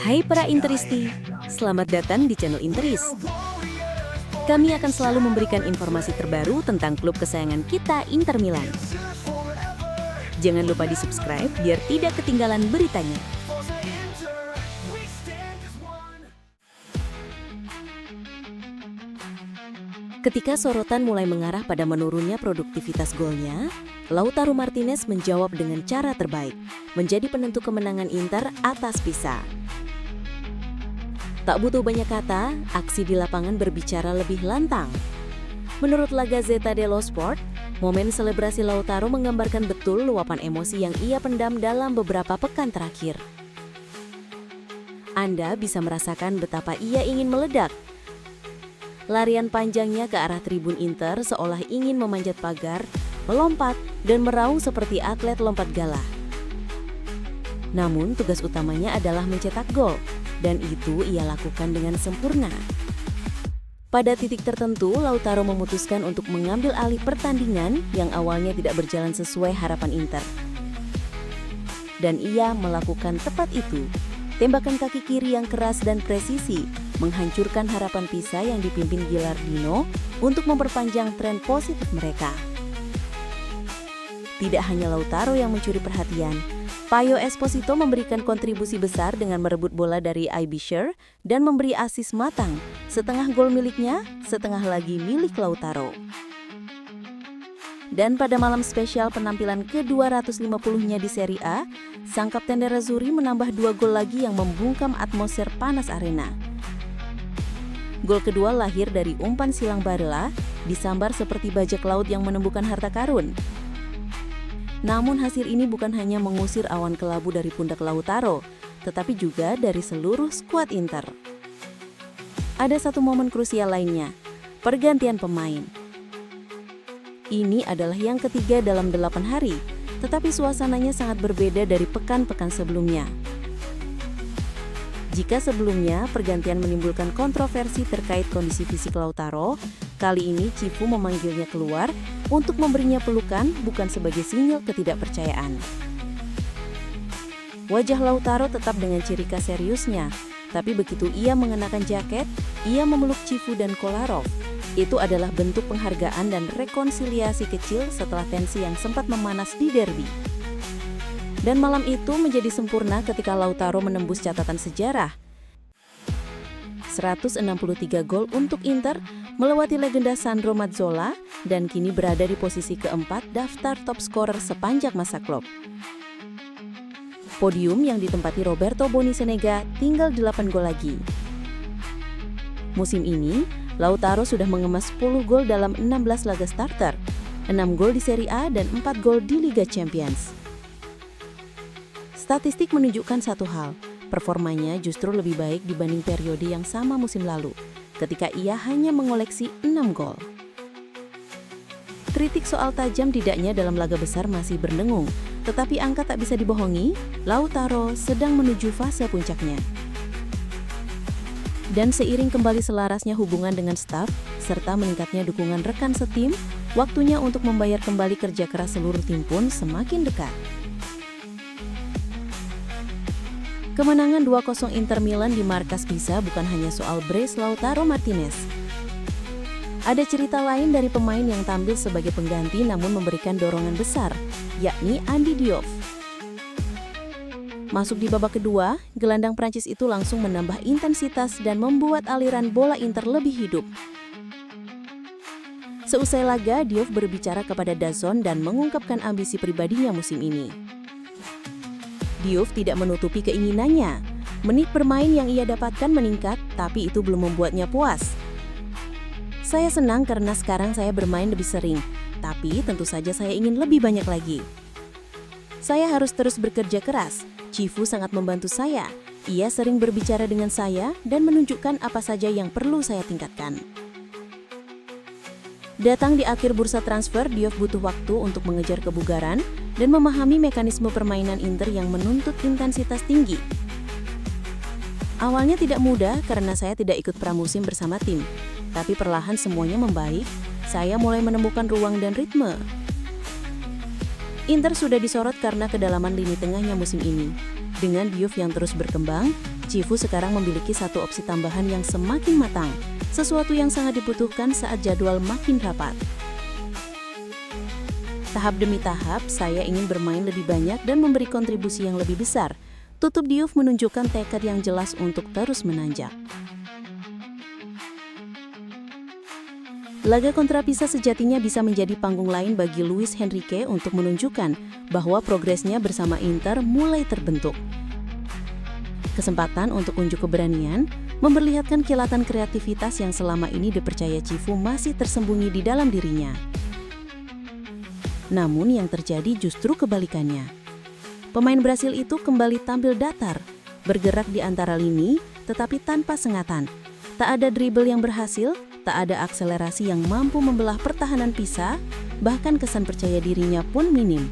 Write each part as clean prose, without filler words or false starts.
Hai para Interisti, selamat datang di channel Interis. Kami akan selalu memberikan informasi terbaru tentang klub kesayangan kita, Inter Milan. Jangan lupa di-subscribe biar tidak ketinggalan beritanya. Ketika sorotan mulai mengarah pada menurunnya produktivitas golnya, Lautaro Martinez menjawab dengan cara terbaik, menjadi penentu kemenangan Inter atas Pisa. Tak butuh banyak kata, aksi di lapangan berbicara lebih lantang. Menurut La Gazzetta dello Sport, momen selebrasi Lautaro menggambarkan betul luapan emosi yang ia pendam dalam beberapa pekan terakhir. Anda bisa merasakan betapa ia ingin meledak. Larian panjangnya ke arah tribun Inter seolah ingin memanjat pagar, melompat, dan meraung seperti atlet lompat gala. Namun tugas utamanya adalah mencetak gol, dan itu ia lakukan dengan sempurna. Pada titik tertentu, Lautaro memutuskan untuk mengambil alih pertandingan yang awalnya tidak berjalan sesuai harapan Inter. Dan ia melakukan tepat itu. Tembakan kaki kiri yang keras dan presisi menghancurkan harapan Pisa yang dipimpin Gilardino untuk memperpanjang tren positif mereka. Tidak hanya Lautaro yang mencuri perhatian, Paio Esposito memberikan kontribusi besar dengan merebut bola dari Aebischer dan memberi asis matang, setengah gol miliknya, setengah lagi milik Lautaro. Dan pada malam spesial penampilan ke-250-nya di Serie A, sang kapten Nerazzurri menambah 2 gol lagi yang membungkam atmosfer panas arena. Gol kedua lahir dari umpan silang Barella, disambar seperti bajak laut yang menemukan harta karun. Namun hasil ini bukan hanya mengusir awan kelabu dari pundak Lautaro, tetapi juga dari seluruh skuad Inter. Ada satu momen krusial lainnya, pergantian pemain. Ini adalah yang ketiga dalam 8 hari, tetapi suasananya sangat berbeda dari pekan-pekan sebelumnya. Jika sebelumnya pergantian menimbulkan kontroversi terkait kondisi fisik Lautaro, kali ini Cifu memanggilnya keluar untuk memberinya pelukan bukan sebagai sinyal ketidakpercayaan. Wajah Lautaro tetap dengan ciri khas seriusnya, tapi begitu ia mengenakan jaket, ia memeluk Cifu dan Kolarov. Itu adalah bentuk penghargaan dan rekonsiliasi kecil setelah tensi yang sempat memanas di derby. Dan malam itu menjadi sempurna ketika Lautaro menembus catatan sejarah. 163 gol untuk Inter, melewati legenda Sandro Mazzola, dan kini berada di posisi keempat daftar top scorer sepanjang masa klub. Podium yang ditempati Roberto Boni Senega tinggal 8 gol lagi. Musim ini, Lautaro sudah mengemas 10 gol dalam 16 laga starter, 6 gol di Serie A dan 4 gol di Liga Champions. Statistik menunjukkan satu hal, performanya justru lebih baik dibanding periode yang sama musim lalu, ketika ia hanya mengoleksi 6 gol. Kritik soal tajam tidaknya dalam laga besar masih berdengung, tetapi angka tak bisa dibohongi, Lautaro sedang menuju fase puncaknya. Dan seiring kembali selarasnya hubungan dengan staf, serta meningkatnya dukungan rekan setim, waktunya untuk membayar kembali kerja keras seluruh tim pun semakin dekat. Kemenangan 2-0 Inter Milan di markas Pisa bukan hanya soal brace Lautaro Martinez. Ada cerita lain dari pemain yang tampil sebagai pengganti namun memberikan dorongan besar, yakni Andy Diouf. Masuk di babak kedua, gelandang Prancis itu langsung menambah intensitas dan membuat aliran bola Inter lebih hidup. Seusai laga, Diouf berbicara kepada DAZN dan mengungkapkan ambisi pribadinya musim ini. Diouf tidak menutupi keinginannya. Menit bermain yang ia dapatkan meningkat, tapi itu belum membuatnya puas. Saya senang karena sekarang saya bermain lebih sering, tapi tentu saja saya ingin lebih banyak lagi. Saya harus terus bekerja keras. Cifu sangat membantu saya. Ia sering berbicara dengan saya dan menunjukkan apa saja yang perlu saya tingkatkan. Datang di akhir bursa transfer, Diouf butuh waktu untuk mengejar kebugaran dan memahami mekanisme permainan Inter yang menuntut intensitas tinggi. Awalnya tidak mudah karena saya tidak ikut pramusim bersama tim, tapi perlahan semuanya membaik. Saya mulai menemukan ruang dan ritme. Inter sudah disorot karena kedalaman lini tengahnya musim ini. Dengan Diouf yang terus berkembang, Cifu sekarang memiliki satu opsi tambahan yang semakin matang, sesuatu yang sangat dibutuhkan saat jadwal makin rapat. Tahap demi tahap, saya ingin bermain lebih banyak dan memberi kontribusi yang lebih besar. Tutup Diouf menunjukkan tekad yang jelas untuk terus menanjak. Laga kontra Pisa sejatinya bisa menjadi panggung lain bagi Luis Henrique untuk menunjukkan bahwa progresnya bersama Inter mulai terbentuk. Kesempatan untuk unjuk keberanian, memperlihatkan kilatan kreativitas yang selama ini dipercaya Cifu masih tersembunyi di dalam dirinya. Namun yang terjadi justru kebalikannya. Pemain Brasil itu kembali tampil datar, bergerak di antara lini tetapi tanpa sengatan. Tak ada dribble yang berhasil, tak ada akselerasi yang mampu membelah pertahanan Pisa, bahkan kesan percaya dirinya pun minim.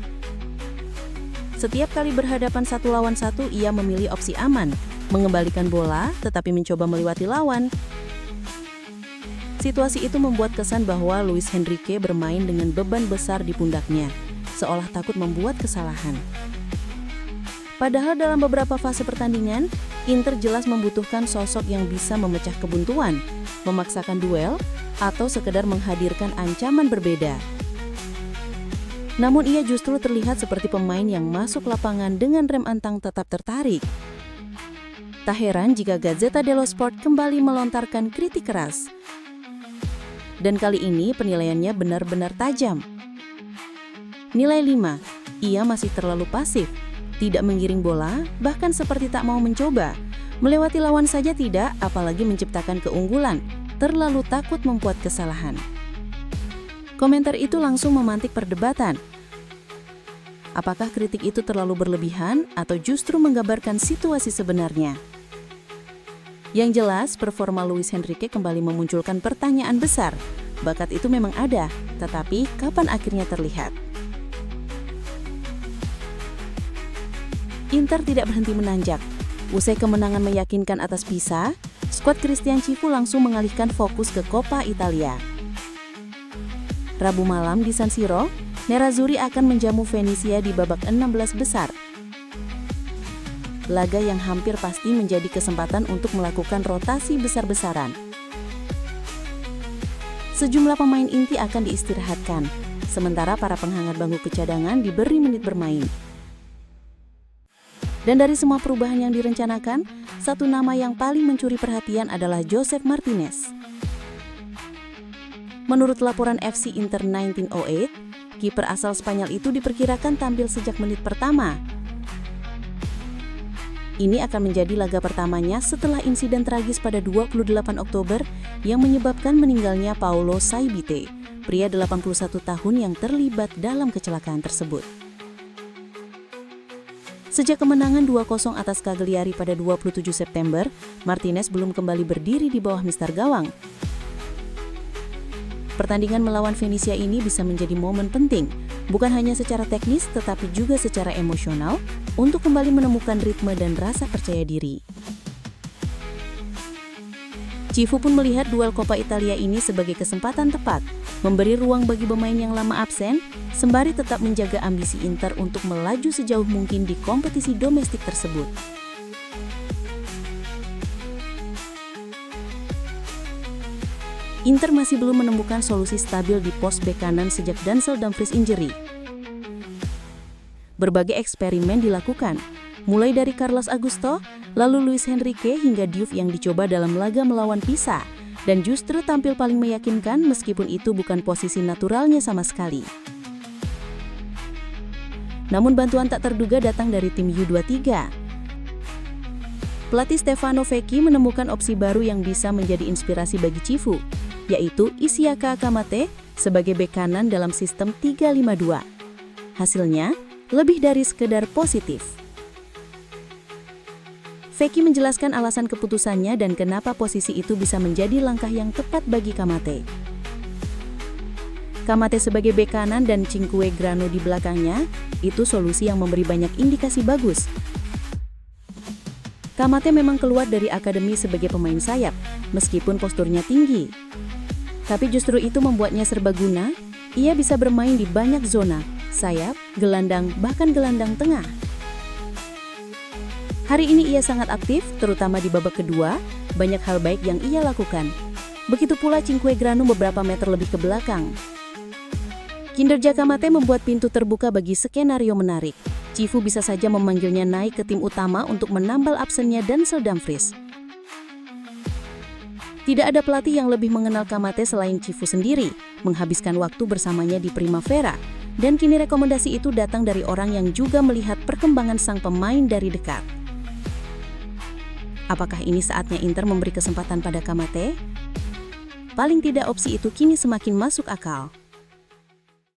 Setiap kali berhadapan 1 lawan 1, ia memilih opsi aman, mengembalikan bola tetapi mencoba melewati lawan. Situasi itu membuat kesan bahwa Luis Henrique bermain dengan beban besar di pundaknya, seolah takut membuat kesalahan. Padahal dalam beberapa fase pertandingan, Inter jelas membutuhkan sosok yang bisa memecah kebuntuan, memaksakan duel, atau sekedar menghadirkan ancaman berbeda. Namun ia justru terlihat seperti pemain yang masuk lapangan dengan rem antang tetap tertarik. Tak heran jika Gazzetta dello Sport kembali melontarkan kritik keras. Dan kali ini penilaiannya benar-benar tajam. Nilai 5, ia masih terlalu pasif. Tidak mengiring bola, bahkan seperti tak mau mencoba. Melewati lawan saja tidak, apalagi menciptakan keunggulan. Terlalu takut membuat kesalahan. Komentar itu langsung memantik perdebatan. Apakah kritik itu terlalu berlebihan atau justru menggambarkan situasi sebenarnya? Yang jelas, performa Luis Henrique kembali memunculkan pertanyaan besar. Bakat itu memang ada, tetapi kapan akhirnya terlihat? Inter tidak berhenti menanjak. Usai kemenangan meyakinkan atas Pisa, skuad Christian Cifu langsung mengalihkan fokus ke Coppa Italia. Rabu malam di San Siro, Nerazzurri akan menjamu Venezia di babak 16 besar. Laga yang hampir pasti menjadi kesempatan untuk melakukan rotasi besar-besaran. Sejumlah pemain inti akan diistirahatkan, sementara para penghangat bangku kecadangan diberi menit bermain. Dan dari semua perubahan yang direncanakan, satu nama yang paling mencuri perhatian adalah Josep Martinez. Menurut laporan FC Inter 1908, kiper asal Spanyol itu diperkirakan tampil sejak menit pertama. Ini akan menjadi laga pertamanya setelah insiden tragis pada 28 Oktober yang menyebabkan meninggalnya Paulo Saibite, pria 81 tahun yang terlibat dalam kecelakaan tersebut. Sejak kemenangan 2-0 atas Cagliari pada 27 September, Martinez belum kembali berdiri di bawah mistar gawang. Pertandingan melawan Venezia ini bisa menjadi momen penting, bukan hanya secara teknis tetapi juga secara emosional, untuk kembali menemukan ritme dan rasa percaya diri. Cifu pun melihat duel Coppa Italia ini sebagai kesempatan tepat, memberi ruang bagi pemain yang lama absen, sembari tetap menjaga ambisi Inter untuk melaju sejauh mungkin di kompetisi domestik tersebut. Inter masih belum menemukan solusi stabil di pos bek kanan sejak Denzel Dumfries injury. Berbagai eksperimen dilakukan, mulai dari Carlos Augusto, lalu Luis Henrique hingga Diouf yang dicoba dalam laga melawan Pisa, dan justru tampil paling meyakinkan meskipun itu bukan posisi naturalnya sama sekali. Namun bantuan tak terduga datang dari tim U23. Pelatih Stefano Vecchi menemukan opsi baru yang bisa menjadi inspirasi bagi Cifu, yaitu Isiaka Kamate sebagai bek kanan dalam sistem 3-5-2. Hasilnya, lebih dari sekedar positif. Vecchi menjelaskan alasan keputusannya dan kenapa posisi itu bisa menjadi langkah yang tepat bagi Kamate. Kamate sebagai bek kanan dan Cinque Grano di belakangnya, itu solusi yang memberi banyak indikasi bagus. Kamate memang keluar dari akademi sebagai pemain sayap, meskipun posturnya tinggi. Tapi justru itu membuatnya serbaguna, ia bisa bermain di banyak zona, sayap, gelandang, bahkan gelandang tengah. Hari ini ia sangat aktif, terutama di babak kedua, banyak hal baik yang ia lakukan. Begitu pula Cinquegrano beberapa meter lebih ke belakang. Kinerja Kamate membuat pintu terbuka bagi skenario menarik. Cifu bisa saja memanggilnya naik ke tim utama untuk menambal absennya Denzel Dumfries. Tidak ada pelatih yang lebih mengenal Kamate selain Cifu sendiri, menghabiskan waktu bersamanya di Primavera, dan kini rekomendasi itu datang dari orang yang juga melihat perkembangan sang pemain dari dekat. Apakah ini saatnya Inter memberi kesempatan pada Kamate? Paling tidak opsi itu kini semakin masuk akal.